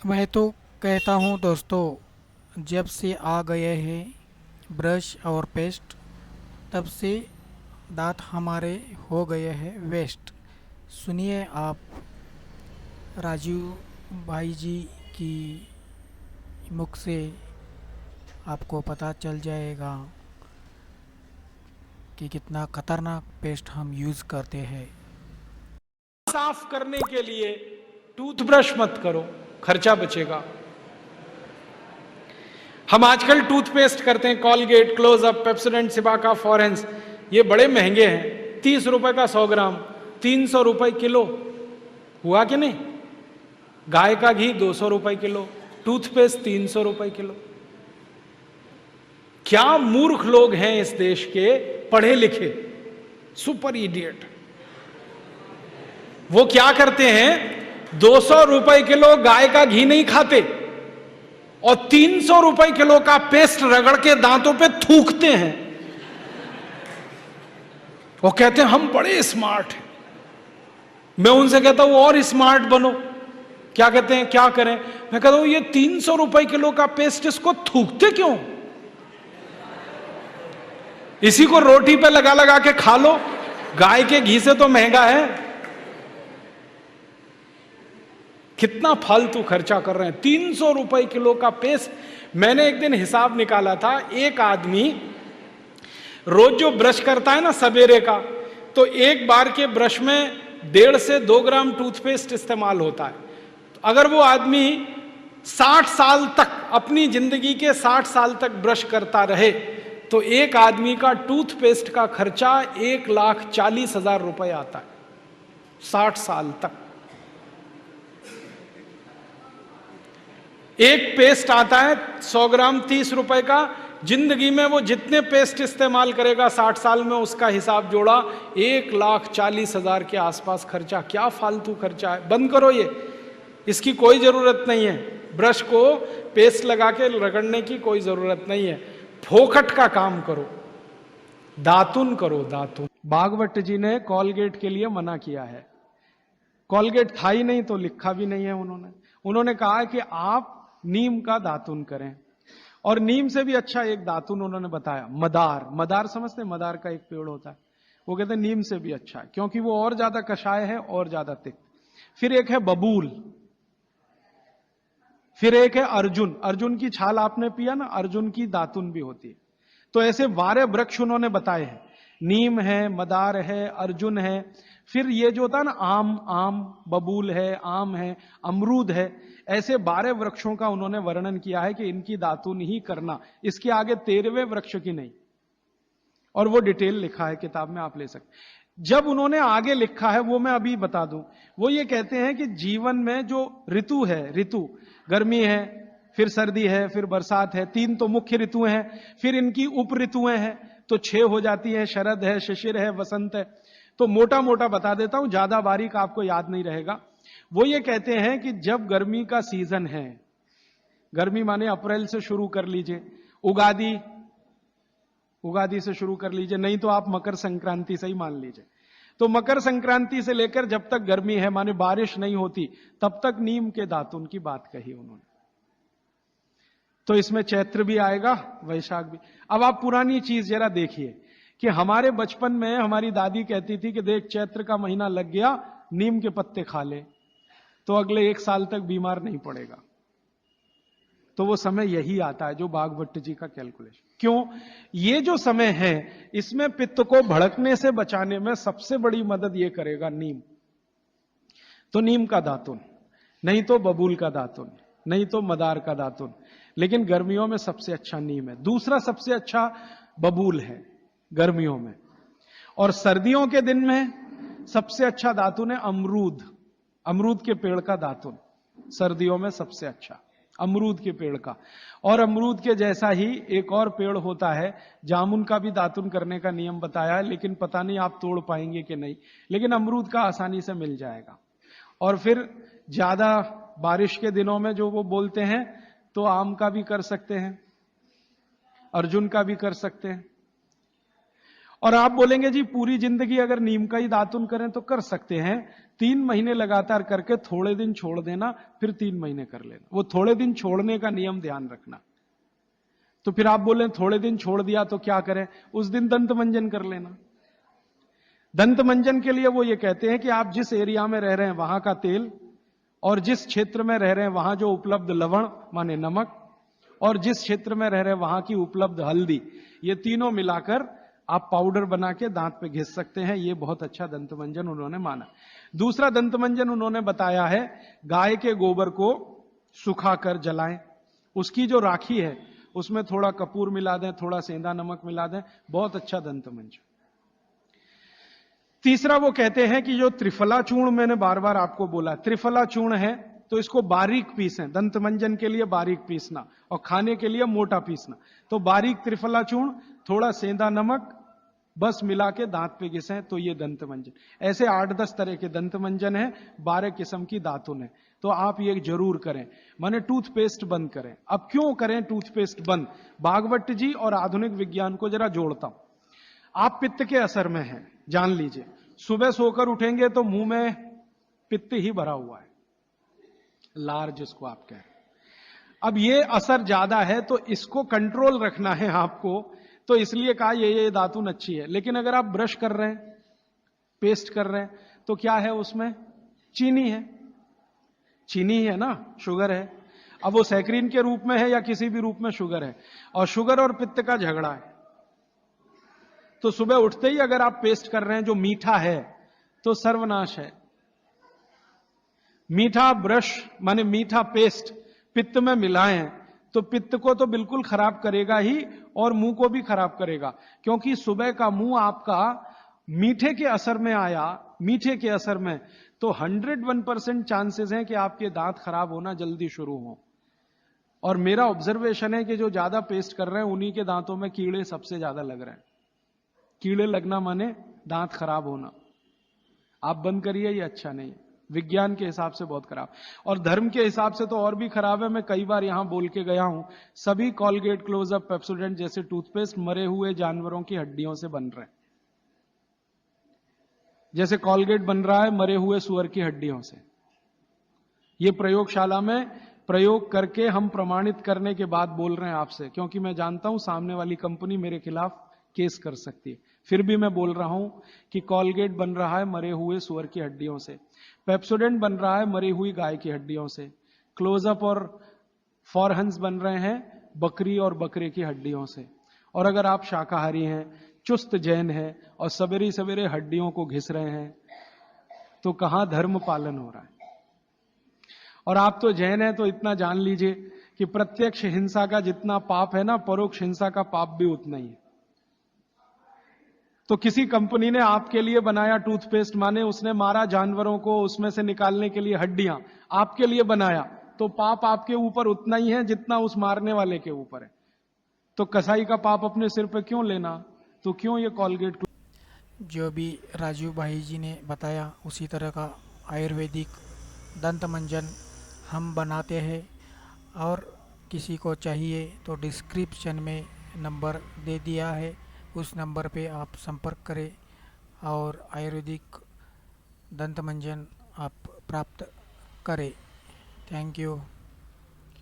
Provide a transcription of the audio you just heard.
मैं तो कहता हूँ दोस्तों, जब से आ गए हैं ब्रश और पेस्ट, तब से दांत हमारे हो गए हैं वेस्ट। सुनिए आप राजीव भाई जी की मुख से, आपको पता चल जाएगा कि कितना खतरनाक पेस्ट हम यूज़ करते हैं। साफ करने के लिए टूथब्रश मत करो, खर्चा बचेगा। हम आजकल टूथपेस्ट करते हैं, कॉलगेट, क्लोजअप, पेप्सोडेंट, सिबाका, फॉरेंस। ये बड़े महंगे हैं, 30 रुपए का 100 ग्राम, 300 रुपए किलो। हुआ कि नहीं? गाय का घी 200 रुपए किलो, टूथपेस्ट 300 रुपए किलो। क्या मूर्ख लोग हैं इस देश के, पढ़े लिखे सुपर इडियट। वो क्या करते हैं, 200 रुपए किलो गाय का घी नहीं खाते और 300 रुपए किलो का पेस्ट रगड़ के दांतों पे थूकते हैं। वो कहते हैं हम बड़े स्मार्ट हैं। मैं उनसे कहता हूं और स्मार्ट बनो। क्या कहते हैं, क्या करें? मैं कहता हूं ये 300 रुपए किलो का पेस्ट, इसको थूकते क्यों? इसी को रोटी पे लगा लगा के खा लो, गाय के घी से तो महंगा है। कितना फालतू खर्चा कर रहे हैं, 300 रुपए किलो का पेस्ट। मैंने एक दिन हिसाब निकाला था, एक आदमी रोज जो ब्रश करता है ना सवेरे का, तो एक बार के ब्रश में 1.5 से 2 ग्राम टूथपेस्ट इस्तेमाल होता है। तो अगर वो आदमी 60 साल तक, अपनी जिंदगी के 60 साल तक ब्रश करता रहे, तो एक आदमी का टूथपेस्ट का खर्चा 1,40,000 रुपए आता है 60 साल तक। एक पेस्ट आता है 100 ग्राम 30 रुपए का। जिंदगी में वो जितने पेस्ट इस्तेमाल करेगा 60 साल में, उसका हिसाब जोड़ा 1,40,000 के आसपास खर्चा। क्या फालतू खर्चा है, बंद करो ये, इसकी कोई जरूरत नहीं है। ब्रश को पेस्ट लगा के रगड़ने की कोई जरूरत नहीं है। फोकट का काम करो, दातुन करो, दातुन। भागवत जी ने कॉलगेट के लिए मना किया है। कॉलगेट था ही नहीं तो लिखा भी नहीं है उन्होंने कहा कि आप नीम का दातुन करें। और नीम से भी अच्छा एक दातुन उन्होंने बताया, मदार। मदार समझते हैं, मदार का एक पेड़ होता है, वो कहते हैं नीम से भी अच्छा है, क्योंकि वो और ज्यादा कषाय है और ज्यादा तिक्त। फिर एक है बबूल, फिर एक है अर्जुन। अर्जुन की छाल आपने पिया ना, अर्जुन की दातुन भी होती है। तो ऐसे 12 वृक्ष उन्होंने बताए हैं, नीम है, मदार है, अर्जुन है। फिर ये जो होता है ना आम बबूल है, आम है, अमरूद है। ऐसे 12 वृक्षों का उन्होंने वर्णन किया है कि इनकी दातुन ही करना, इसके आगे 13वें वृक्ष की नहीं। और वो डिटेल लिखा है किताब में, आप ले सकते। जब उन्होंने आगे लिखा है वो मैं अभी बता दूं। वो ये कहते हैं कि जीवन में जो ऋतु है, ऋतु गर्मी है, फिर सर्दी है, फिर बरसात है, 3 तो मुख्य ऋतुएं हैं। फिर इनकी उप ऋतुएं हैं, तो 6 हो जाती है। शरद है, शिशिर है, वसंत है। तो मोटा मोटा बता देता हूं, ज्यादा बारीक आपको याद नहीं रहेगा। वो ये कहते हैं कि जब गर्मी का सीजन है, गर्मी माने अप्रैल से शुरू कर लीजिए, उगादी से शुरू कर लीजिए, नहीं तो आप मकर संक्रांति से ही मान लीजिए। तो मकर संक्रांति से लेकर जब तक गर्मी है, माने बारिश नहीं होती, तब तक नीम के दातुन की बात कही उन्होंने। तो इसमें चैत्र भी आएगा, वैशाख भी। अब आप पुरानी चीज जरा देखिए कि हमारे बचपन में हमारी दादी कहती थी कि देख, चैत्र का महीना लग गया, नीम के पत्ते खा ले तो अगले 1 साल तक बीमार नहीं पड़ेगा। तो वो समय यही आता है जो भागवत जी का कैलकुलेशन। क्यों? ये जो समय है, इसमें पित्त को भड़कने से बचाने में सबसे बड़ी मदद ये करेगा नीम। तो नीम का दातुन, नहीं तो बबूल का दातुन, नहीं तो मदार का दातुन। लेकिन गर्मियों में सबसे अच्छा नीम है। दूसरा सबसे अच्छा बबूल है गर्मियों में। और सर्दियों के दिन में सबसे अच्छा दातुन है अमरूद। अमरूद के पेड़ का दातुन सर्दियों में सबसे अच्छा, अमरूद के पेड़ का। और अमरूद के जैसा ही एक और पेड़ होता है, जामुन का भी दातुन करने का नियम बताया है, लेकिन पता नहीं आप तोड़ पाएंगे कि नहीं। लेकिन अमरूद का आसानी से मिल जाएगा। और फिर ज्यादा बारिश के दिनों में जो वो बोलते हैं, तो आम का भी कर सकते हैं, अर्जुन का भी कर सकते हैं। और आप बोलेंगे जी पूरी जिंदगी अगर नीम का ही दातुन करें तो कर सकते हैं, 3 महीने लगातार करके थोड़े दिन छोड़ देना, फिर 3 महीने कर लेना। वो थोड़े दिन छोड़ने का नियम ध्यान रखना। तो फिर आप बोले थोड़े दिन छोड़ दिया तो क्या करें, उस दिन दंत मंजन कर लेना। दंत मंजन के लिए वो ये कहते हैं कि आप जिस एरिया में रह रहे हैं वहां का तेल, और जिस क्षेत्र में रह रहे हैं वहां जो उपलब्ध लवण माने नमक, और जिस क्षेत्र में रह रहे हैं वहां की उपलब्ध हल्दी, ये तीनों मिलाकर आप पाउडर बना के दांत पे घिस सकते हैं। ये बहुत अच्छा दंत मंजन उन्होंने माना। दूसरा दंत मंजन उन्होंने बताया है गाय के गोबर को सुखाकर जलाएं, उसकी जो राखी है उसमें थोड़ा कपूर मिला दें, थोड़ा सेंधा नमक मिला दें, बहुत अच्छा दंत मंजन। तीसरा वो कहते हैं कि जो त्रिफला चूर्ण मैंने बार बार आपको बोला, त्रिफला चूर्ण है तो इसको बारीक पीसें, दंत मंजन के लिए बारीक पीसना और खाने के लिए मोटा पीसना। तो बारीक त्रिफला चूर्ण, थोड़ा सेंधा नमक, बस मिला के दांत पे घिसें तो ये दंत मंजन। ऐसे 8-10 तरह के दंत मंजन है, 12 किस्म की दातुन है। तो आप ये जरूर करें, माने टूथपेस्ट बंद करें। अब क्यों करें टूथपेस्ट बंद, भागवत जी और आधुनिक विज्ञान को जरा जोड़ता हूं। आप पित्त के असर में हैं, जान लीजिए। सुबह सोकर उठेंगे तो मुंह में पित्त ही भरा हुआ है, लार जिसको आप कह रहे हैं। अब ये असर ज्यादा है तो इसको कंट्रोल रखना है आपको, तो इसलिए कहा ये दातुन अच्छी है। लेकिन अगर आप ब्रश कर रहे हैं, पेस्ट कर रहे हैं, तो क्या है उसमें, चीनी है, चीनी है ना, शुगर है। अब वो सैकरीन के रूप में है या किसी भी रूप में शुगर है, और शुगर और पित्त का झगड़ा है। तो सुबह उठते ही अगर आप पेस्ट कर रहे हैं जो मीठा है तो सर्वनाश है। मीठा ब्रश माने मीठा पेस्ट पित्त में मिलाएं तो पित्त को तो बिल्कुल खराब करेगा ही, और मुंह को भी खराब करेगा। क्योंकि सुबह का मुंह आपका मीठे के असर में आया, मीठे के असर में, तो 101% चांसेस हैं कि आपके दांत खराब होना जल्दी शुरू हो। और मेरा ऑब्जर्वेशन है कि जो ज्यादा पेस्ट कर रहे हैं उन्हीं के दांतों में कीड़े सबसे ज्यादा लग रहे हैं। कीड़े लगना माने दांत खराब होना। आप बंद करिए, ये अच्छा नहीं है, विज्ञान के हिसाब से बहुत खराब, और धर्म के हिसाब से तो और भी खराब है। मैं कई बार यहां बोल के गया हूं, सभी कॉलगेट, क्लोजअप, पेप्सोडेंट जैसे टूथपेस्ट मरे हुए जानवरों की हड्डियों से बन रहे हैं। जैसे कॉलगेट बन रहा है मरे हुए सुअर की हड्डियों से। ये प्रयोगशाला में प्रयोग करके हम प्रमाणित करने के बाद बोल रहे हैं आपसे, क्योंकि मैं जानता हूं सामने वाली कंपनी मेरे खिलाफ केस कर सकती है। फिर भी मैं बोल रहा हूं कि कॉलगेट बन रहा है मरे हुए सुअर की हड्डियों से, पेप्सोडेंट बन रहा है मरी हुई गाय की हड्डियों से, क्लोजअप और फॉरहंस बन रहे हैं बकरी और बकरे की हड्डियों से। और अगर आप शाकाहारी हैं, चुस्त जैन हैं और सवेरे सवेरे हड्डियों को घिस रहे हैं, तो कहां धर्म पालन हो रहा है। और आप तो जैन हैं तो इतना जान लीजिए कि प्रत्यक्ष हिंसा का जितना पाप है ना, परोक्ष हिंसा का पाप भी उतना ही है। तो किसी कंपनी ने आपके लिए बनाया टूथपेस्ट, माने उसने मारा जानवरों को, उसमें से निकालने के लिए हड्डियां आपके लिए बनाया, तो पाप आपके ऊपर उतना ही है जितना उस मारने वाले के ऊपर है। तो कसाई का पाप अपने सिर पे क्यों लेना, तो क्यों ये कॉलगेट। जो भी राजू भाई जी ने बताया उसी तरह का आयुर्वेदिक दंत मंजन हम बनाते हैं, और किसी को चाहिए तो डिस्क्रिप्शन में नंबर दे दिया है, उस नंबर पे आप संपर्क करें और आयुर्वेदिक दंत मंजन आप प्राप्त करें। Thank you.